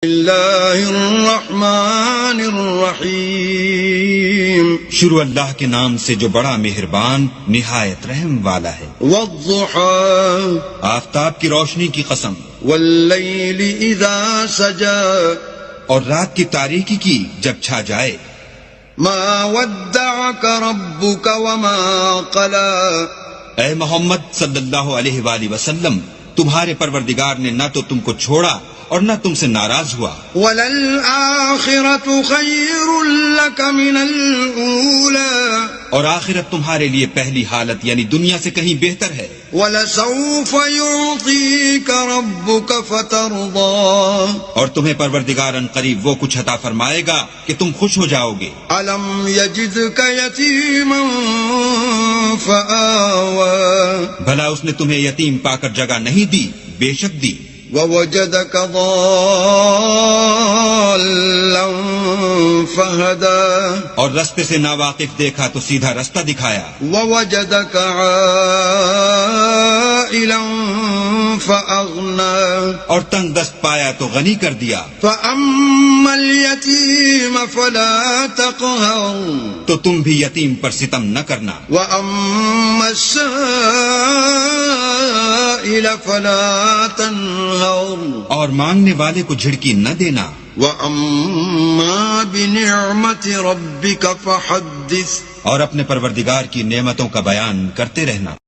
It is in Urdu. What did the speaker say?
اللہ الرحمن الرحیم، شروع اللہ کے نام سے جو بڑا مہربان نہایت رحم والا ہے۔ والضحى، آفتاب کی روشنی کی قسم، واللیل اذا سجا، اور رات کی تاریکی کی جب چھا جائے۔ ما ودعك ربك وما قلى، اے محمد صلی اللہ علیہ وآلہ وسلم، تمہارے پروردگار نے نہ تو تم کو چھوڑا اور نہ تم سے ناراض ہوا۔ وَلَلْآخِرَةُ خَيْرٌ لَكَ مِنَ الْأُولَى، اور آخرت تمہارے لیے پہلی حالت یعنی دنیا سے کہیں بہتر ہے۔ وَلَسَوْفَ يُعْطِيكَ رَبُّكَ فَتَرْضَىٰ، اور تمہیں پروردگار ان قریب وہ کچھ عطا فرمائے گا کہ تم خوش ہو جاؤ گے۔ أَلَمْ يَجِدْكَ يَتِيمًا فَآوَىٰ، بھلا اس نے تمہیں یتیم پا کر جگہ نہیں دی؟ بے شک دی۔ وَوَجَدَكَ ضَالًّا فَهَدَىٰ، اور رستے سے ناواقف دیکھا تو سیدھا رستہ دکھایا۔ وَوَجَدَكَ عَائِلًا فَأَغْنَىٰ، اور تنگ دست پایا تو غنی کر دیا۔ فَأَمَّا الْيَتِيمَ فَلَا تَقْهَرْ، تو تم بھی یتیم پر ستم نہ کرنا۔ وَأَمَّا السَّائِلَ فَلَا تَنْهَرْ، اور مانگنے والے کو جھڑکی نہ دینا۔ وَأَمَّا بِنِعْمَةِ رَبِّكَ فَحَدِّثْ، اور اپنے پروردگار کی نعمتوں کا بیان کرتے رہنا۔